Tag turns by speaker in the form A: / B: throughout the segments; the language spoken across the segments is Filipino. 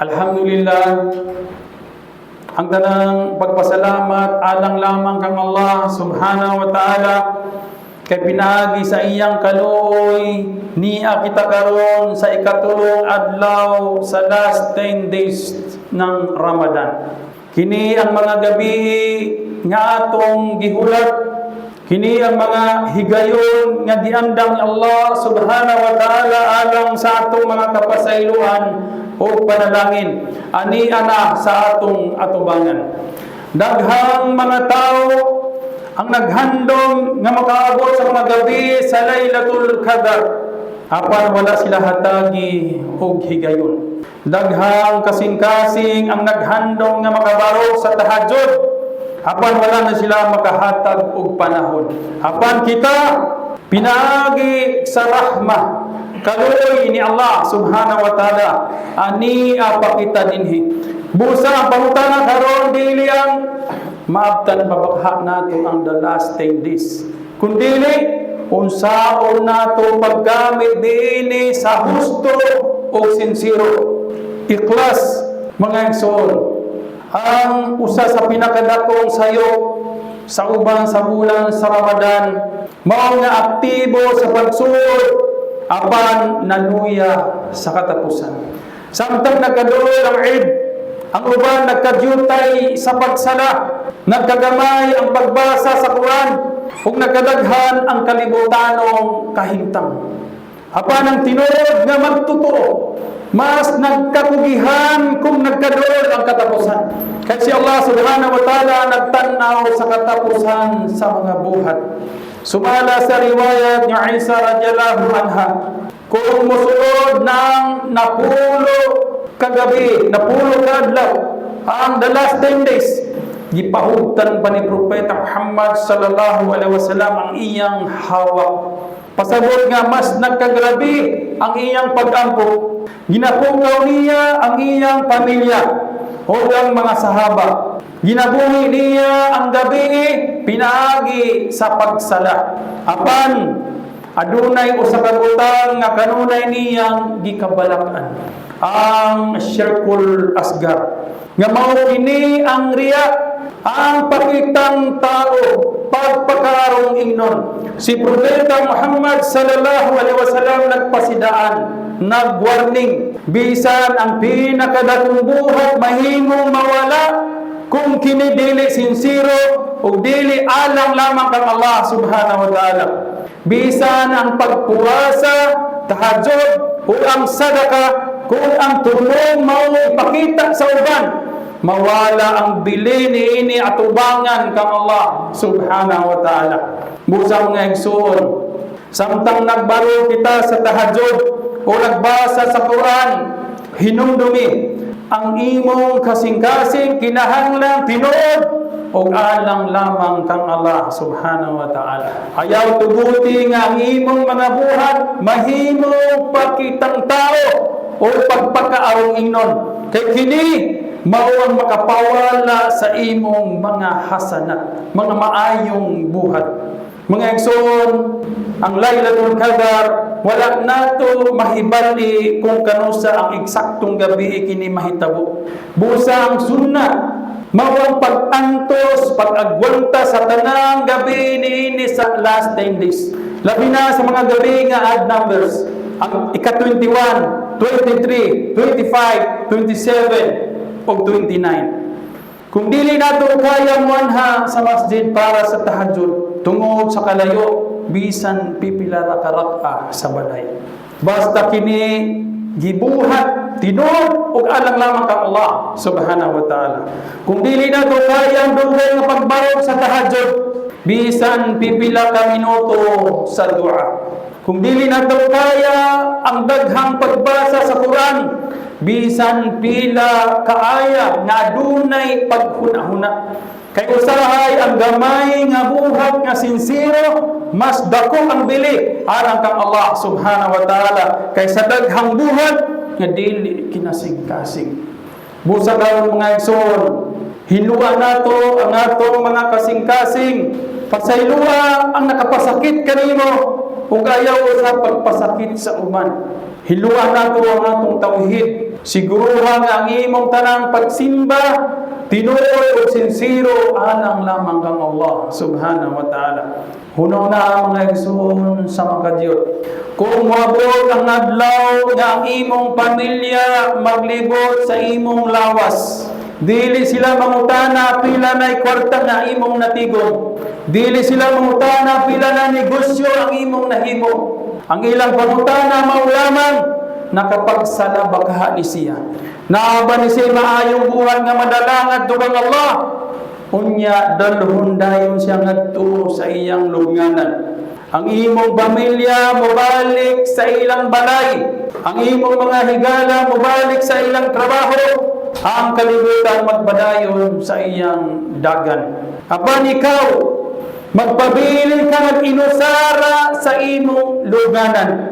A: Alhamdulillah, ang tanang pagpasalamat alang lamang kang Allah subhanahu wa ta'ala kay pinaagi sa iyang kaluoy niya kita karon sa ikatulong adlaw sa last 10 days ng Ramadan. Kini ang mga gabi nga atong gihulat, kini ang mga higayon nga giandam ni Allah subhanahu wa ta'ala alang sa atong mga kapasayloan o panalangin. Ani ana sa atong atubangan. Daghang mga tao ang naghandom nga makaabot sa mga gabi sa Laylatul Qadar apan wala sila hatagi og higayon. Daghang kasing-kasing ang naghandom nga makabarog sa tahajjud apan wala na sila makahatag og panahon. Apan kita pinaagi sa rahmah kaluoy ni Allah subhanahu wa ta'ala ani apakita dinhi. Busa ang pangutana karon dili ang maabtan babakha nato ang the last 10 days. Kundili unsaon nato paggamit dinhi sa husto o sincero. Ikhlas mga igsoon. Ang usa sa pinakadakong sayo sa uban sa bulan sa Ramadan mao nga aktibo sa pagsuod apan naluya sa katapusan. Samtang nagkaduol ang Eid, ang uban nagkadyutay sa pagsala, nagkagamay ang pagbasa sa Quran, ug nagkadaghan ang kalibutanong kahimtang. Apan ang tinuod nga magtotoo, mas nagkakugihan kung nagkaduol ang katapusan. Kasi Allah subhanahu wa ta'ala nagtanaw sa katapusan sa mga buhat. Sumala sa riwayat ni Isa radhiyallahu anha, kung musulod ng napulo kagabi, napulo kadlaw, ang the last 10 days, gipahugtan pa ni Propeta Muhammad sallallahu alaihi wasallam ang iyang hawak. Pasabot nga mas nagkagrabe ang iyang pag-ampo. Ginapukaw niya ang iyang pamilya o ang mga sahaba. Ginabuhi niya ang gabi pinaagi sa pagsala. Apan adunay usa ka butang nga kanunay niyang gikabalakan, ang Syirkul Asgar. Nga mao kini ang riya, ang pakitang tao pagpakarong ingnon. Si Propeta Muhammad sallallahu alaihi wasallam nagpasidaan, nagwarning, bisan ang pinakadakong buhat mahimong mawala kung kini dili sincero o dili alang lamang kang Allah subhanahu wa ta'ala. Bisan ang pagpuwasa, tahajjud o ang sadaka, kung ang tulong mao ipakita sa uban, mawala ang bili niini atubangan kang Allah subhanahu wa ta'ala. Busa mga igsoon, samtang nagbaro kita sa tahajjud o nagbasa sa Quran, hinumdumi ang imong kasing-kasing kinahanglang tinuod o alang lamang kang Allah subhanahu wa ta'ala. Ayaw tuguti nga ang imong mga buhat mahimong pakitang tao o pagpakaarong ingnon. Kay kini mao ang makapawala sa imong mga hasanat, mga maayong buhat. Mga igsoon, ang Laylatul Qadar wala nato mahibali kung kanusa ang eksaktong gabi kini mahitabo. Busa ang sunnah mao ang pag-antos, pag-agwanta sa tanang gabi niini sa last 10 days. Labi na sa mga gabi nga odd numbers, ang ika-21, 23, 25, 27 o 29. Kung dili nato kaya muanha sa masjid para sa tahajjud tungod sa kalayo, bisan pipila ra ka rak'a sa balay. Basta kini gibuhat tinuod ug alang lamang kang Allah subhanahu wa ta'ala. Kung dili nato kaya ang dugay nga pagbarog sa tahajjud, bisan pipila ka minuto sa dua. Kung dili nato kaya ang daghang pagbasa sa Quran, bisan pila kaaya nga adunay paghuna-huna. Kay usahay ang gamay nga buhat nga sincero, mas dako ang bili alang kang Allah subhanahu wa ta'ala kaysa daghang buhat nga dili kinasing-kasing. Busa karon mga igsoon, hinluwa nato ang atong mga kasing-kasing. Pasayloa ang nakapasakit kanimo ug ayaw sa pagpasakit sa uban. Hiluan nato ang atong tawhid. Siguruhan nga ang imong tanang pagsimba tinuoy o sinsiro alang lamang kang Allah subhanahu wa ta'ala. Hunaw na ang mga igsoon sa makadiyot. Kung wabot ang adlaw nga ang imong pamilya maglibot sa imong lawas, dili sila mangutana pila na kwarta nga imong natigom. Dili sila mangutana pila na negosyo ang imong nahimo. Ang ilang pangutana maulamang nakapagsalabakha ni siya. Naaba ni siya maayong buwan nga madalangat dugang Allah. Unya dalhon dayon siya ngadto sa iyang lubnganan. Ang imong pamilya mobalik sa ilang balay. Ang imong mga higala mobalik sa ilang trabaho. Ang kalibutan magpadayon sa iyang dagan. Apan ikaw, magpabili ka ng inusara sa imong luganan.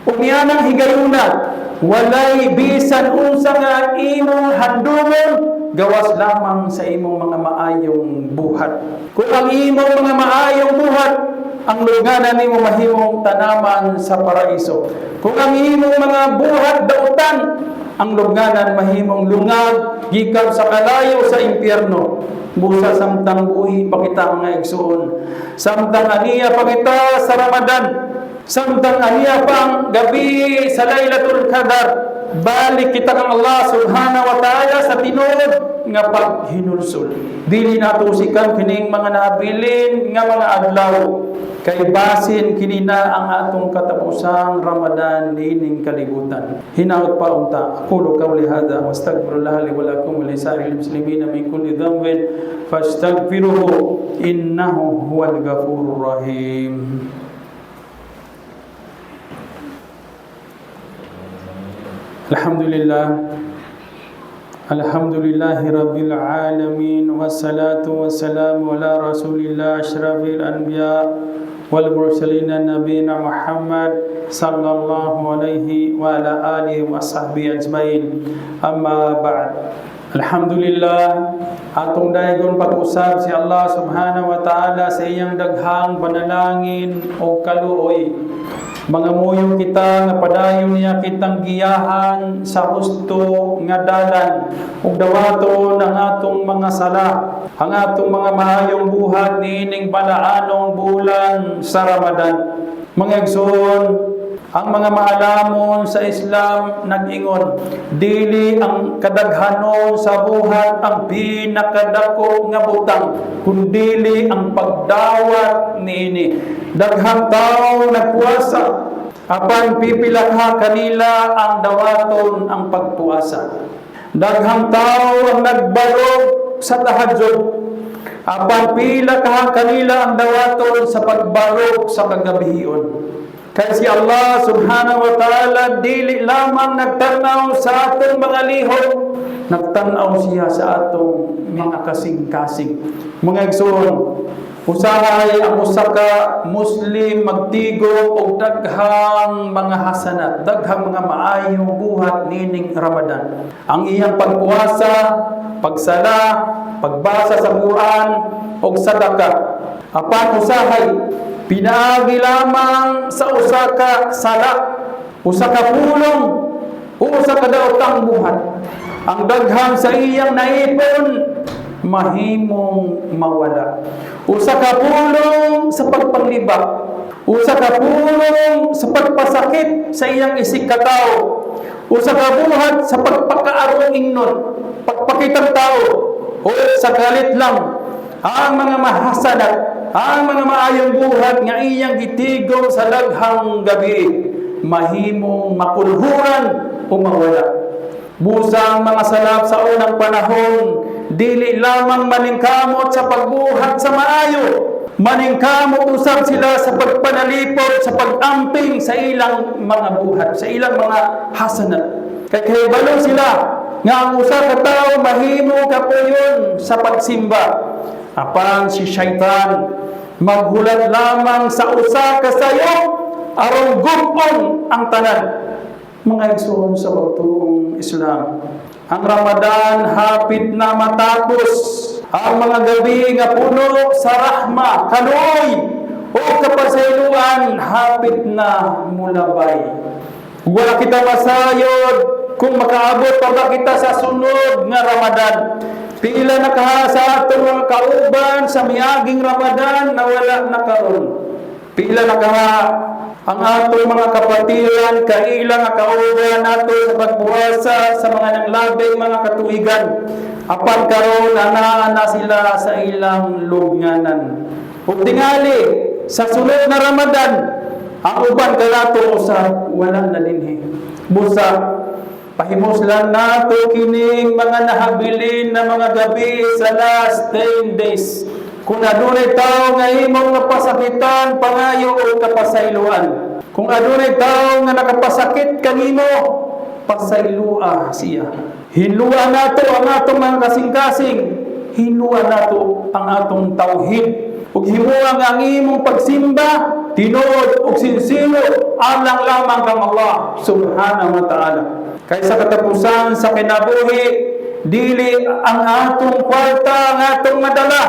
A: Unyanang higayuna, walay bisan unsa nga imong handumon, gawas lamang sa imong mga maayong buhat. Kung ang imong mga maayong buhat, ang luganan nimo mahimong tanaman sa paraiso. Kung ang imong mga buhat dautan, ang luganan mahimong lungag gikan sa kalayo sa impyerno. Busa samtang buhi pa kita mga igsoon. Samtang aniya pa kita sa Ramadan. Samtang aniya pang gabi sa Laylatul Qadar. Balik kita kang Allah subhanahu wa ta'ala sa tinuod nga paghinulsol. Dili natusikan kining mga nabilin nga mga adlaw. Kay basin kinina ang atong katapusang Ramadan nining kalibutan. Hinaut pa unta. Aqulu qawli hadha wastaghfirullah li wa lakum wa li sa'iril muslimina min kulli dhanbin fastaghfiruhu innahu huwal ghafurur rahim. Alhamdulillah. Alhamdulillahi Rabbil Alamin. Wassalatu wassalamu ala Rasulillah asyrafil anbiya wal mursalin nabiyina Muhammad sallallahu alaihi wa ala alihi wa sahbihi ajmain. Amma ba'd. Alhamdulillah, atong daygon pag-usab si Allah subhanahu wa ta'ala sa iyang daghang panalangin o kaluoy. Mga muyong kita nga padayon niya kitang giyahan sa husto nga dalan ug dawaton ang atong mga sala, ang atong mga mahayong buhat niining balaanong bulan sa Ramadan. Mga igsoon, ang mga maalamon sa Islam nag-ingon, dili ang kadaghanon sa buhat ang pinakadako nga butang, kundili ang pagdawat niini. Daghang tao nagpuasa, apan pipilakha kanila ang dawaton ang pagpuasa. Daghang tao ang nagbarog sa tahajjud, apan pilakha kanila ang dawaton sa pagbarog sa kagabihion. Kaya si Allah subhanahu wa ta'ala dili lamang nagtanaw sa atong mga lihok, nagtanaw siya sa atong mga kasing-kasing. Mga igsoon, usahay ang usaka Muslim magtigo og daghang mga hasanat, daghang mga maayong buhat nining Ramadan. Ang iyang pagpuasa, pagsala, pagbasa sa Quran og sadaka. Apan usahay pinaagi lamang sa usaka sala, usaka pulong, o usaka daotang buhat. Ang daghang sa iyang naipon mahimong mawala. Usaka pulong sa pagpanglibak, usaka pulong sa pagpasakit sa iyang isig katao, usaka buhat sa pagpakaarong ingnon, pagpakitang tao, o sa galit lang ang mga mahasanat, ang mga maayong buhat nga iyang gitigom sa daghang gabi, mahimong makulhuran o mawala. Busang mga salaf sa unang panahon, dili lamang maningkamot sa pagbuhat sa maayo, maningkamot usab sila sa pagpanalipod, sa pag-amping sa ilang mga buhat, sa ilang mga hasanat. Kaya balo sila nga ang usa ka tawo mahimo kapuyon sa pagsimba. Apan si syaitan maghulat lamang sa usa ka sayo aron gupon ang tanan. Mga igsoon sa pagtuong Islam, ang Ramadan hapit na matapos. Ang mga gabi nga puno sa rahma, kaluoy o kapasayloan hapit na mulabay. Wala kita masayod kung makaabot pa ba kita sa sunod nga Ramadan. Pila na kaha sa atong mga kauban sa miaging Ramadan na wala na karon. Pila na kaha ang atong mga kapatiran, kaila nga kauban nato sa pagbuwasa sa mga nanglabing mga katuigan. Apan karon anaa na sila sa ilang lubnganan. Ug tingali sa sunod na Ramadan, ang uban kanato sa wala na dinhi. Busa pahimoslan nato kining mga nahabilin na mga gabi sa last 10 days. Kung adunay tao nga imong napasakitan, pangayo o kapasayloan. Kung adunay tao nga nakapasakit kanimo, pasaylua siya. Hinluan nato ang atong mga kasing-kasing. Hinluan nato ang atong tauhid. Ug himuang ang imong pagsimba, tinuod ug sincero alang lamang kang Allah subhanahu wa ta'ala. Kaysa katapusan sa kinabuhi, dili ang atong kwarta ang atong madala,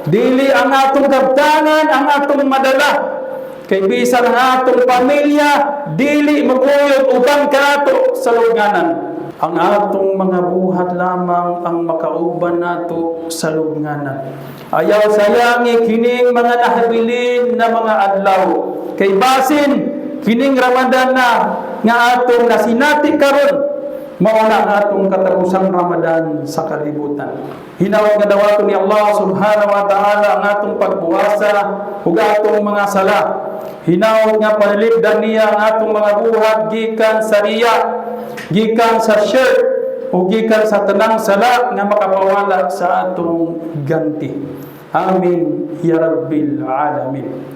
A: dili ang atong kabtanan ang atong madala. Kay bisan ang atong pamilya, dili maguyod ubang kanato sa lubnganan. Ang atong mga buhat lamang ang makauban nato sa lubnganan. Ayaw sayangi kining mga nahabilin na mga adlaw. Kay basin kining Ramadan na nga atong nasinati karon, mao na ang atong katapusang Ramadan sa kalibutan. Hinawag nga dawaton ni Allah subhanahu wa ta'ala ang atong pagbuwasa ug atong mga sala. Hinawag nga panalipdan niya ang atong mga buhat gikan sa riya, gikan sa shirk, o gikan sa tanang sala nga makapawala sa atong ganti. Amin ya Rabbil Alamin.